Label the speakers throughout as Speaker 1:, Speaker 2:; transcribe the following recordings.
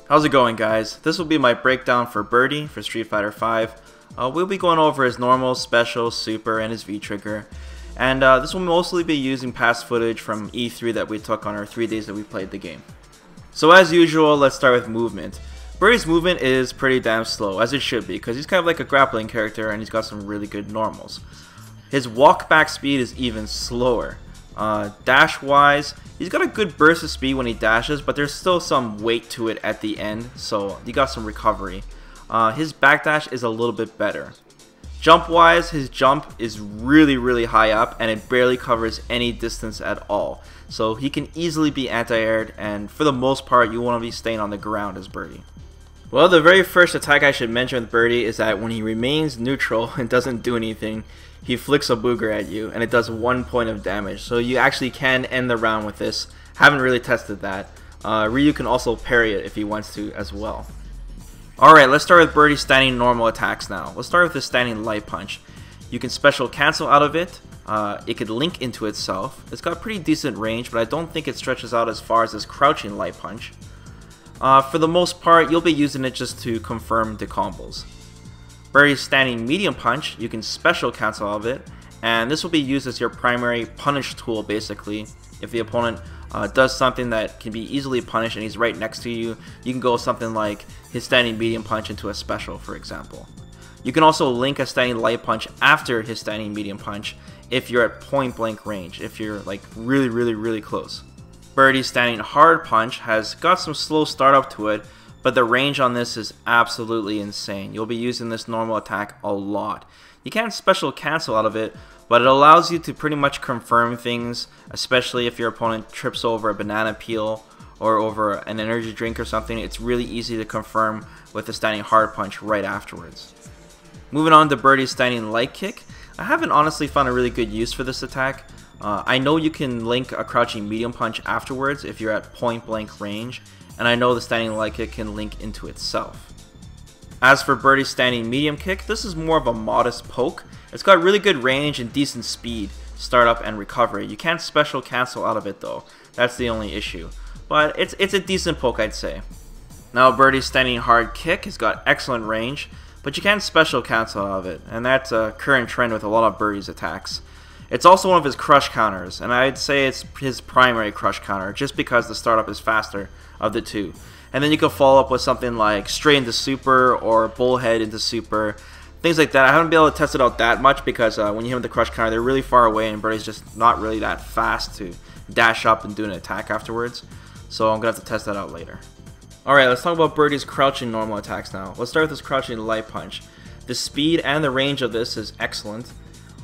Speaker 1: How's it going, guys? This will be my breakdown for Birdie for Street Fighter V. We'll be going over his normal, special, super, and his V-trigger. And this will mostly be using past footage from E3 that we took on our 3 days that we played the game. So as usual, let's start with movement. Birdie's movement is pretty damn slow, as it should be, because he's kind of like a grappling character and he's got some really good normals. His walk back speed is even slower. Dash wise, he's got a good burst of speed when he dashes, but there's still some weight to it at the end, so he got some recovery. His backdash is a little bit better. Jump wise, his jump is really high up and it barely covers any distance at all. So he can easily be anti-aired, and for the most part you want to be staying on the ground as Birdie. Well, the very first attack I should mention with Birdie is that when he remains neutral and doesn't do anything, he flicks a booger at you and it does 1 point of damage. So you actually can end the round with this. Haven't really tested that. Ryu can also parry it if he wants to as well. Alright, let's start with Birdie's standing normal attacks now. Let's start with the standing light punch. You can special cancel out of it. It could link into itself. It's got pretty decent range, but I don't think it stretches out as far as this crouching light punch. For the most part, you'll be using it just to confirm the combos. Birdie's standing medium punch, you can special cancel out of it, and this will be used as your primary punish tool basically. If the opponent does something that can be easily punished and he's right next to you, you can go something like his standing medium punch into a special, for example. You can also link a standing light punch after his standing medium punch if you're at point blank range, if you're like really close. Birdie's standing hard punch has got some slow startup to it, but the range on this is absolutely insane. You'll be using this normal attack a lot. You can't special cancel out of it, but it allows you to pretty much confirm things, especially if your opponent trips over a banana peel or over an energy drink or something. It's really easy to confirm with the standing hard punch right afterwards. Moving on to Birdie's standing light kick. I haven't honestly found a really good use for this attack. I know you can link a crouching medium punch afterwards if you're at point blank range, and I know the standing light kick can link into itself. As for Birdie's standing medium kick, this is more of a modest poke. It's got really good range and decent speed, startup and recovery. You can't special cancel out of it though, that's the only issue. But it's a decent poke, I'd say. Now Birdie's standing hard kick has got excellent range, but you can't special cancel out of it, and that's a current trend with a lot of Birdie's attacks. It's also one of his crush counters, and I'd say it's his primary crush counter just because the startup is faster of the two. And then you can follow up with something like straight into super or bullhead into super, things like that. I haven't been able to test it out that much because when you hit with the crush counter, they're really far away and Birdie's just not really that fast to dash up and do an attack afterwards. So I'm going to have to test that out later. Alright, let's talk about Birdie's crouching normal attacks now. Let's start with this crouching light punch. The speed and the range of this is excellent.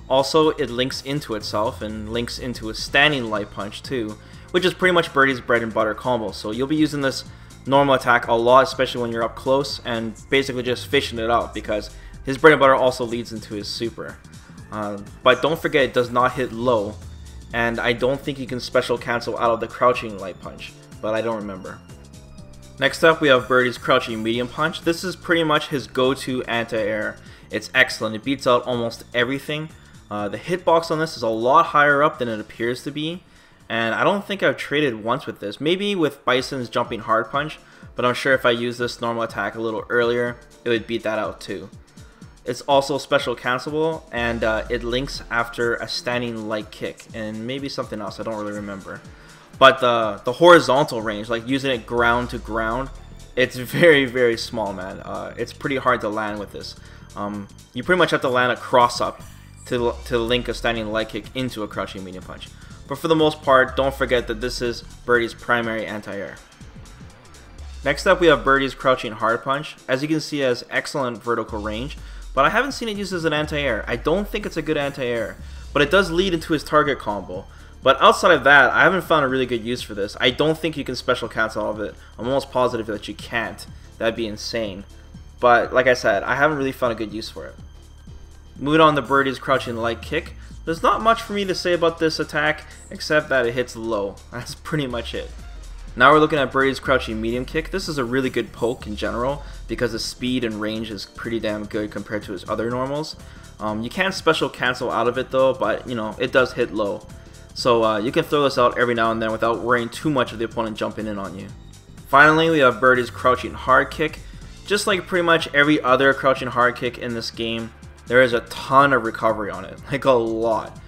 Speaker 1: Also, it links into itself and links into a standing light punch too, which is pretty much Birdie's bread and butter combo. So you'll be using this normal attack a lot, especially when you're up close, and basically just fishing it out because his bread and butter also leads into his super. But don't forget, it does not hit low, and I don't think you can special cancel out of the crouching light punch, but I don't remember. Next up, we have Birdie's crouching medium punch. This is pretty much his go-to anti-air. It's excellent. It beats out almost everything. The hitbox on this is a lot higher up than it appears to be, and I don't think I've traded once with this. Maybe with Bison's jumping hard punch, but I'm sure if I use this normal attack a little earlier, it would beat that out too. It's also special cancelable, and it links after a standing light kick, and maybe something else, I don't really remember. But the horizontal range, like using it ground to ground, it's very small, man. It's pretty hard to land with this. You pretty much have to land a cross up to link a standing light kick into a crouching medium punch. But for the most part, don't forget that this is Birdie's primary anti-air. Next up, we have Birdie's crouching hard punch. As you can see, it has excellent vertical range, but I haven't seen it used as an anti-air. I don't think it's a good anti-air, but it does lead into his target combo. But outside of that, I haven't found a really good use for this. I don't think you can special cancel all of it. I'm almost positive that you can't. That'd be insane. But like I said, I haven't really found a good use for it. Moving on to Birdie's crouching light kick. There's not much for me to say about this attack, except that it hits low. That's pretty much it. Now we're looking at Birdie's crouching medium kick. This is a really good poke in general, because the speed and range is pretty damn good compared to his other normals. You can special cancel out of it though, but you know, it does hit low. So you can throw this out every now and then without worrying too much of the opponent jumping in on you. Finally, we have Birdie's crouching hard kick. Just like pretty much every other crouching hard kick in this game, there is a ton of recovery on it, like a lot.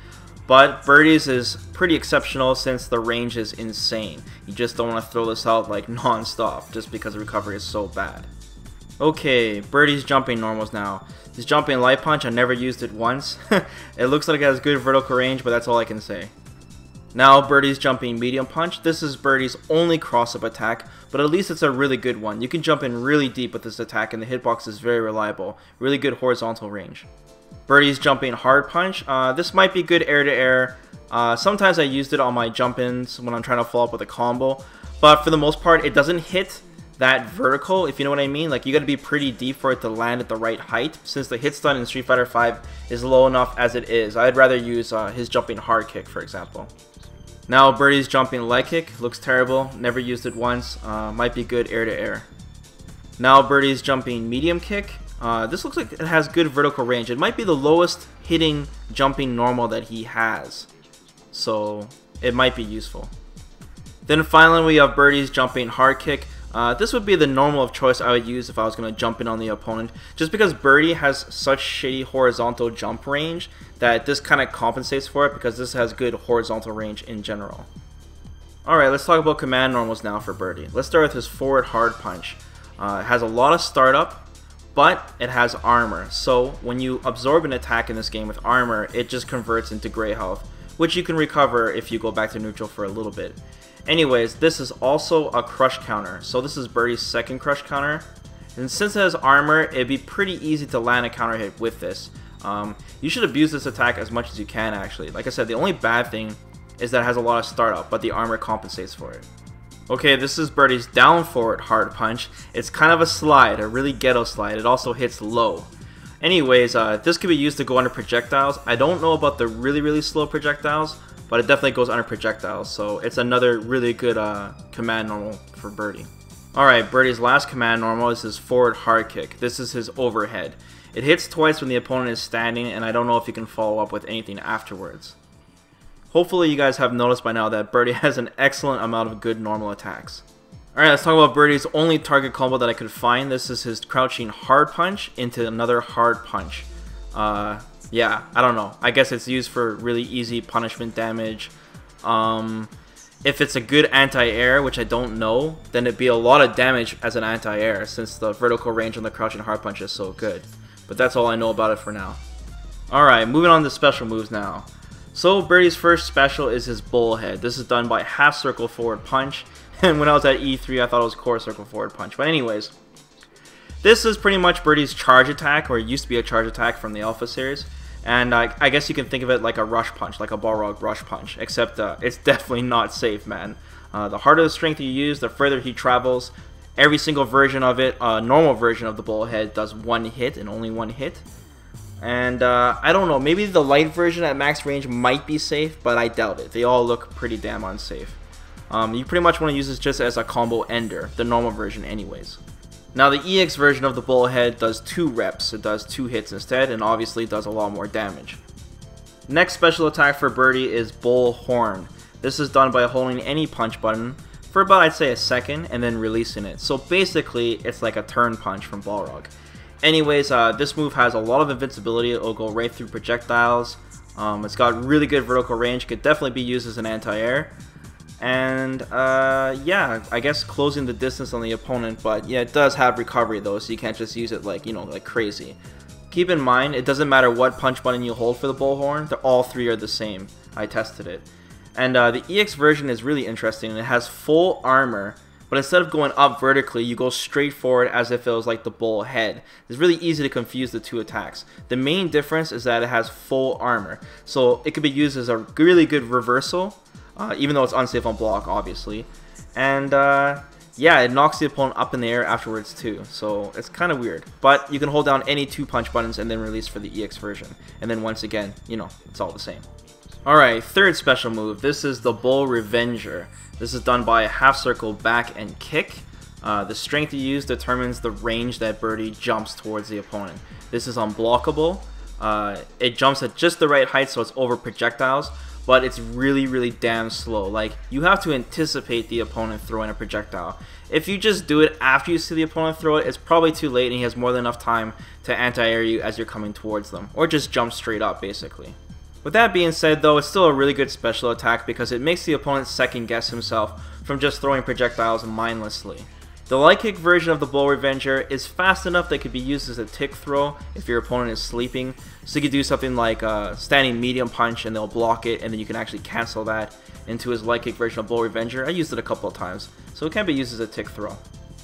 Speaker 1: But Birdie's is pretty exceptional since the range is insane. You just don't want to throw this out like non-stop just because the recovery is so bad. Okay, Birdie's jumping normals now. His jumping light punch, I never used it once. It looks like it has good vertical range, but that's all I can say. Now Birdie's jumping medium punch. This is Birdie's only cross-up attack, but at least it's a really good one. You can jump in really deep with this attack and the hitbox is very reliable. Really good horizontal range. Birdie's jumping hard punch. This might be good air to air. Sometimes I used it on my jump-ins when I'm trying to follow up with a combo, but for the most part it doesn't hit that vertical, if you know what I mean. Like, you gotta be pretty deep for it to land at the right height, since the hit stun in Street Fighter V is low enough as it is. I'd rather use his jumping hard kick, for example. Now Birdie's jumping leg kick. Looks terrible, never used it once. Might be good air to air. Now Birdie's jumping medium kick. This looks like it has good vertical range. It might be the lowest hitting jumping normal that he has, so it might be useful. Then finally we have Birdie's jumping hard kick. This would be the normal of choice I would use if I was going to jump in on the opponent, just because Birdie has such shitty horizontal jump range that this kind of compensates for it, because this has good horizontal range in general. Alright, let's talk about command normals now for Birdie. Let's start with his forward hard punch. It has a lot of startup, but it has armor, so when you absorb an attack in this game with armor, it just converts into gray health, which you can recover if you go back to neutral for a little bit. Anyways, this is also a crush counter, so this is Birdie's second crush counter, and since it has armor, it'd be pretty easy to land a counter hit with this. You should abuse this attack as much as you can, actually. Like I said, the only bad thing is that it has a lot of startup, but the armor compensates for it. Okay, this is Birdie's down forward hard punch. It's kind of a slide, a really ghetto slide. It also hits low. Anyways, this could be used to go under projectiles. I don't know about the really slow projectiles, but it definitely goes under projectiles, so it's another really good command normal for Birdie. Alright, Birdie's last command normal is his forward hard kick. This is his overhead. It hits twice when the opponent is standing, and I don't know if you can follow up with anything afterwards. Hopefully you guys have noticed by now that Birdie has an excellent amount of good normal attacks. Alright, let's talk about Birdie's only target combo that I could find. This is his crouching hard punch into another hard punch. Yeah, I don't know. I guess it's used for really easy punishment damage. If it's a good anti-air, which I don't know, then it'd be a lot of damage as an anti-air, since the vertical range on the crouching hard punch is so good. But that's all I know about it for now. Alright, moving on to special moves now. So Birdie's first special is his bullhead. This is done by half circle forward punch, and when I was at E3 I thought it was quarter circle forward punch. But anyways, this is pretty much Birdie's charge attack, or it used to be a charge attack from the Alpha series. And I guess you can think of it like a rush punch, like a Balrog rush punch, except it's definitely not safe, man. The harder the strength you use, the further he travels. Every single version of it, normal version of the bullhead, does one hit and only one hit. And I don't know, maybe the light version at max range might be safe, but I doubt it. They all look pretty damn unsafe. You pretty much want to use this just as a combo ender, the normal version anyways. Now the EX version of the bullhead does 2 reps, it does 2 hits instead, and obviously does a lot more damage. Next special attack for Birdie is Bull Horn. This is done by holding any punch button for about, I'd say, a second, and then releasing it. So basically, it's like a turn punch from Balrog. Anyways, this move has a lot of invincibility. It'll go right through projectiles. It's got really good vertical range, could definitely be used as an anti-air. And yeah, I guess closing the distance on the opponent, but yeah, it does have recovery though, so you can't just use it like, you know, like crazy. Keep in mind, it doesn't matter what punch button you hold for the bullhorn, all 3 are the same. I tested it. And the EX version is really interesting, and it has full armor, but instead of going up vertically, you go straight forward as if it was like the bull head. It's really easy to confuse the 2 attacks. The main difference is that it has full armor, so it could be used as a really good reversal, even though it's unsafe on block, obviously. And yeah, it knocks the opponent up in the air afterwards too, so it's kind of weird. But you can hold down any 2 punch buttons and then release for the EX version. And then once again, you know, it's all the same. Alright, third special move. This is the Bull Revenger. This is done by a half circle back and kick. The strength you use determines the range that Birdie jumps towards the opponent. This is unblockable. It jumps at just the right height, so it's over projectiles. but it's really damn slow. Like, you have to anticipate the opponent throwing a projectile. If you just do it after you see the opponent throw it, it's probably too late and he has more than enough time to anti-air you as you're coming towards them, or just jump straight up basically. With that being said though, it's still a really good special attack because it makes the opponent second guess himself from just throwing projectiles mindlessly. The light kick version of the Blow Revenger is fast enough that it could be used as a tick throw if your opponent is sleeping. So you could do something like standing medium punch and they'll block it, and then you can actually cancel that into his light kick version of Blow Revenger. I used it a couple of times, so it can be used as a tick throw.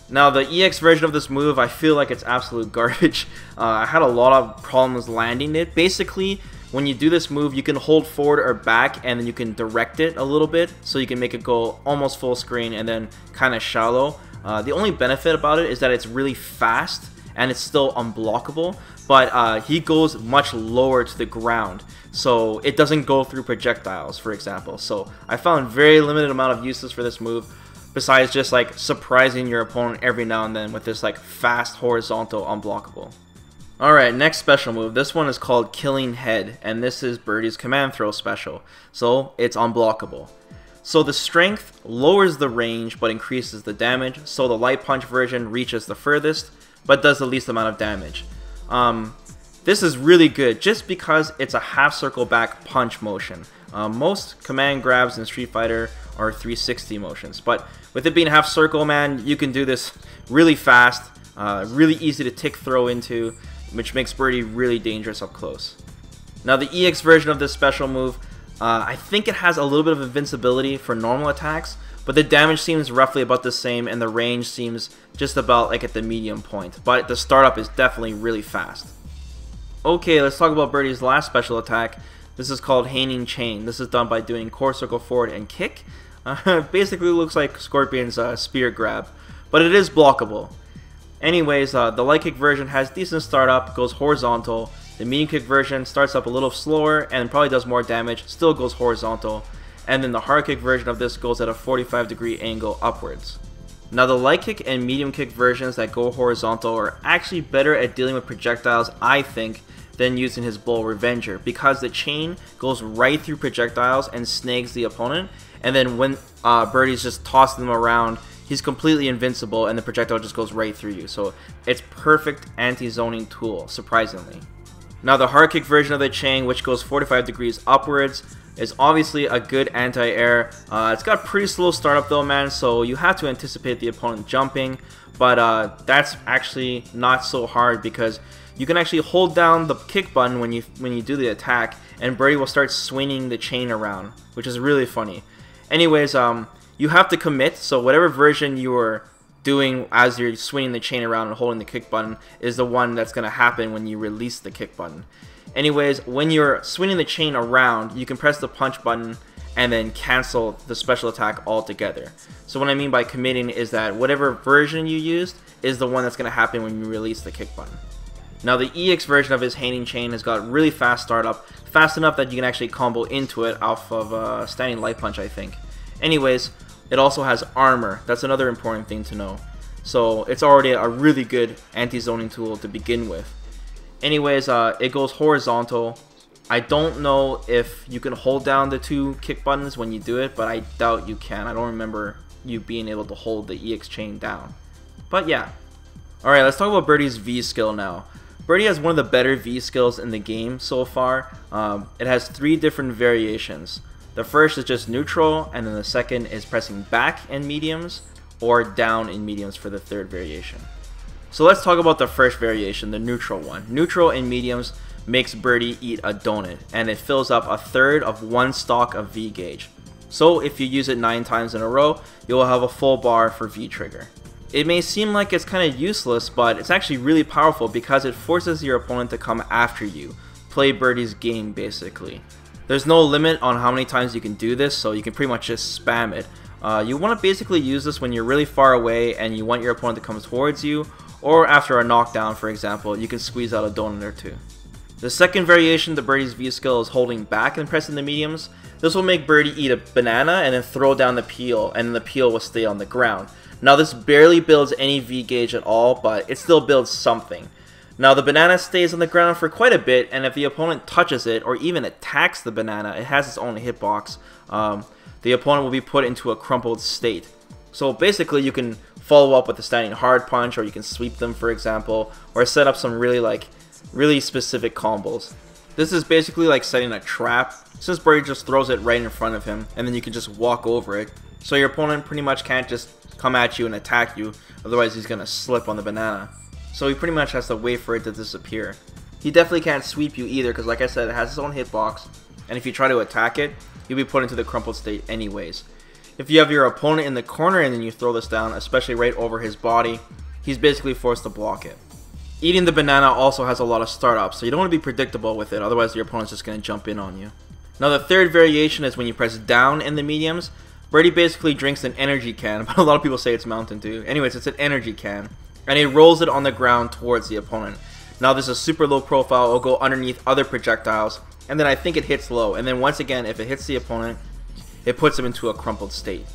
Speaker 1: Now the EX version of this move, I feel like it's absolute garbage. I had a lot of problems landing it. Basically, when you do this move, you can hold forward or back and then you can direct it a little bit so you can make it go almost full screen and then kind of shallow. The only benefit about it is that it's really fast and it's still unblockable, but he goes much lower to the ground, so it doesn't go through projectiles, for example. So I found very limited amount of uses for this move, besides just like surprising your opponent every now and then with this like fast horizontal unblockable. Alright, next special move. This one is called Killing Head, and this is Birdie's command throw special, so it's unblockable. So the strength lowers the range but increases the damage, so the light punch version reaches the furthest but does the least amount of damage. This is really good just because it's a half circle back punch motion. Most command grabs in Street Fighter are 360 motions, but with it being half circle, man, you can do this really fast, really easy to tick throw into, which makes Birdie really dangerous up close. Now the EX version of this special move, I think it has a little bit of invincibility for normal attacks, but the damage seems roughly about the same and the range seems just about like at the medium point, but the startup is definitely really fast. Okay, let's talk about Birdie's last special attack. This is called Hanging Chain. This is done by doing core circle forward and kick. Basically looks like Scorpion's spear grab, but it is blockable. Anyways, the light kick version has decent startup, goes horizontal. The medium kick version starts up a little slower and probably does more damage, still goes horizontal. And then the hard kick version of this goes at a 45-degree angle upwards. Now the light kick and medium kick versions that go horizontal are actually better at dealing with projectiles, I think, than using his Blow Revenger, because the chain goes right through projectiles and snags the opponent, and then when Birdie's just tossing them around, he's completely invincible and the projectile just goes right through you. So it's perfect anti-zoning tool, surprisingly. Now the hard kick version of the chain, which goes 45 degrees upwards, is obviously a good anti-air. It's got pretty slow startup though, man, so you have to anticipate the opponent jumping, but that's actually not so hard because you can actually hold down the kick button when you do the attack, and Birdie will start swinging the chain around, which is really funny. Anyways, you have to commit, so whatever version you are doing as you're swinging the chain around and holding the kick button is the one that's going to happen when you release the kick button. Anyways, when you're swinging the chain around, you can press the punch button and then cancel the special attack altogether. So what I mean by committing is that whatever version you used is the one that's going to happen when you release the kick button. Now the EX version of his Hanging Chain has got really fast startup, fast enough that you can actually combo into it off of standing light punch, I think. Anyways, it also has armor. That's another important thing to know. So it's already a really good anti-zoning tool to begin with. Anyways, it goes horizontal. I don't know if you can hold down the two kick buttons when you do it, but I doubt you can. I don't remember you being able to hold the EX chain down. But yeah. Alright, let's talk about Birdie's V skill now. Birdie has one of the better V skills in the game so far. It has 3 different variations. The first is just neutral, and then the second is pressing back in mediums or down in mediums for the third variation. So let's talk about the first variation, the neutral one. Neutral in mediums makes Birdie eat a donut, and it fills up a third of 1 stock of V gauge. So if you use it 9 times in a row, you will have a full bar for V trigger. It may seem like it's kind of useless, but it's actually really powerful because it forces your opponent to come after you. Play Birdie's game, basically. There's no limit on how many times you can do this, so you can pretty much just spam it. You want to basically use this when you're really far away and you want your opponent to come towards you, or after a knockdown, for example, you can squeeze out a donut or 2. The second variation to Birdie's V skill is holding back and pressing the mediums. This will make Birdie eat a banana and then throw down the peel, and then the peel will stay on the ground. Now this barely builds any V gauge at all, but it still builds something. Now the banana stays on the ground for quite a bit, and if the opponent touches it or even attacks the banana, it has its own hitbox, the opponent will be put into a crumpled state. So basically you can follow up with a standing hard punch, or you can sweep them, for example, or set up some really specific combos. This is basically like setting a trap, since Birdie just throws it right in front of him and then you can just walk over it. So your opponent pretty much can't just come at you and attack you, otherwise he's gonna slip on the banana. So he pretty much has to wait for it to disappear. He definitely can't sweep you either, because like I said, it has its own hitbox, and if you try to attack it, you'll be put into the crumpled state anyways. If you have your opponent in the corner and then you throw this down, especially right over his body, he's basically forced to block it. Eating the banana also has a lot of startups, so you don't want to be predictable with it, otherwise your opponent's just going to jump in on you. Now the third variation is when you press down in the mediums. Birdie basically drinks an energy can, but a lot of people say it's Mountain Dew. Anyways, it's an energy can, and he rolls it on the ground towards the opponent. Now this is super low profile, it'll go underneath other projectiles, and then I think it hits low, and then once again, if it hits the opponent, it puts him into a crumpled state.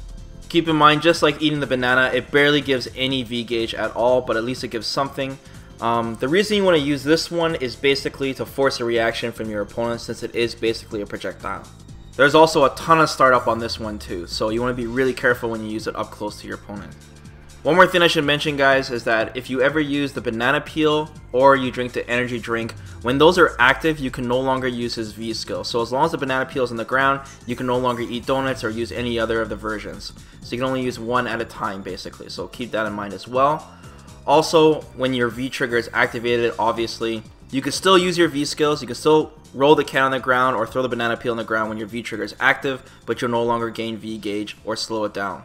Speaker 1: Keep in mind, just like eating the banana, it barely gives any V gauge at all, but at least it gives something. The reason you want to use this one is basically to force a reaction from your opponent, since it is basically a projectile. There's also a ton of startup on this one too, so you want to be really careful when you use it up close to your opponent. One more thing I should mention, guys, is that if you ever use the banana peel or you drink the energy drink, when those are active, you can no longer use his V skill. So as long as the banana peel is on the ground, you can no longer eat donuts or use any other of the versions. So you can only use one at a time, basically. So keep that in mind as well. Also, when your V trigger is activated, obviously, you can still use your V skills. You can still roll the can on the ground or throw the banana peel on the ground when your V trigger is active, but you'll no longer gain V gauge or slow it down.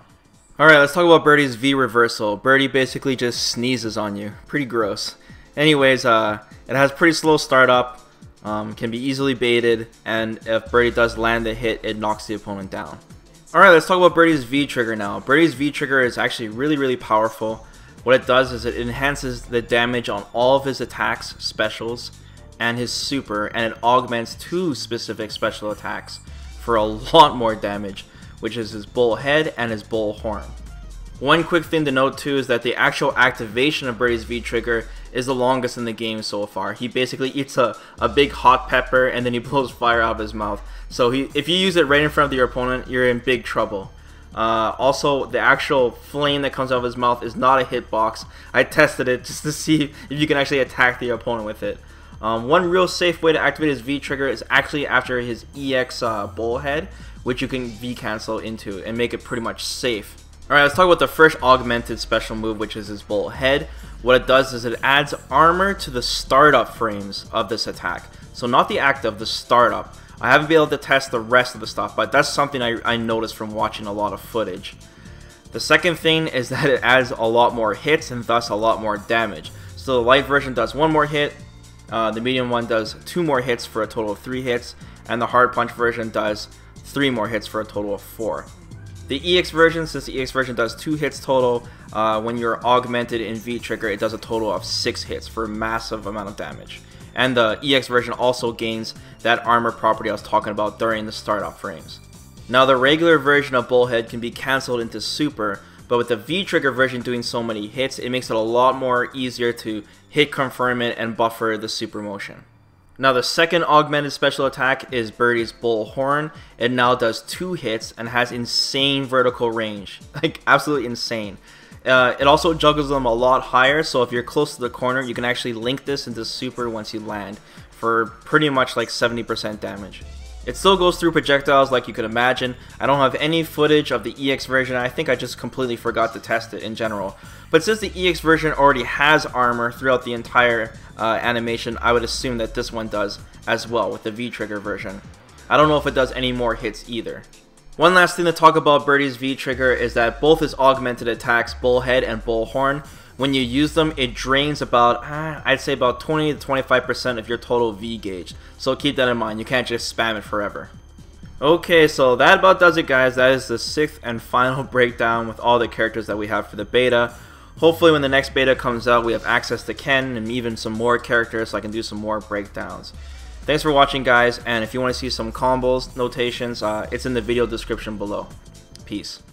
Speaker 1: Alright, let's talk about Birdie's V reversal. Birdie basically just sneezes on you. Pretty gross. Anyways, it has pretty slow startup, can be easily baited, and if Birdie does land the hit, it knocks the opponent down. Alright, let's talk about Birdie's V trigger now. Birdie's V trigger is actually really powerful. What it does is it enhances the damage on all of his attacks, specials, and his super, and it augments 2 specific special attacks for a lot more damage, which is his bull head and his bull horn. One quick thing to note too is that the actual activation of Birdie's V trigger is the longest in the game so far. He basically eats a big hot pepper and then he blows fire out of his mouth. So if you use it right in front of your opponent, you're in big trouble. Also, the actual flame that comes out of his mouth is not a hitbox. I tested it just to see if you can actually attack the opponent with it. One real safe way to activate his V trigger is actually after his EX bullhead, which you can V cancel into and make it pretty much safe. Alright, let's talk about the first augmented special move, which is his bullhead. What it does is it adds armor to the startup frames of this attack. So not the active, the startup. I haven't been able to test the rest of the stuff, but that's something I noticed from watching a lot of footage. The second thing is that it adds a lot more hits and thus a lot more damage. So the light version does 1 more hit, the medium one does 2 more hits for a total of 3 hits, and the hard punch version does 3 more hits for a total of 4. The EX version, since the EX version does 2 hits total, when you're augmented in V trigger, it does a total of 6 hits for a massive amount of damage. And the EX version also gains that armor property I was talking about during the startup frames. Now the regular version of bullhead can be cancelled into super, but with the V trigger version doing so many hits, it makes it a lot more easier to hit confirm it and buffer the super motion. Now the second augmented special attack is Birdie's bull horn. It now does 2 hits and has insane vertical range, like absolutely insane. It also juggles them a lot higher, so if you're close to the corner, you can actually link this into super once you land for pretty much like 70% damage. It still goes through projectiles like you could imagine. I don't have any footage of the EX version. I think I just completely forgot to test it in general. But since the EX version already has armor throughout the entire animation, I would assume that this one does as well with the V trigger version. I don't know if it does any more hits either. One last thing to talk about Birdie's V trigger is that both his augmented attacks, bullhead and bullhorn, when you use them, it drains about, I'd say about 20 to 25% of your total V gauge. So keep that in mind, you can't just spam it forever. Okay, so that about does it, guys. That is the 6th and final breakdown with all the characters that we have for the beta. Hopefully when the next beta comes out, we have access to Ken and even some more characters so I can do some more breakdowns. Thanks for watching, guys, and if you want to see some combos, notations, it's in the video description below. Peace.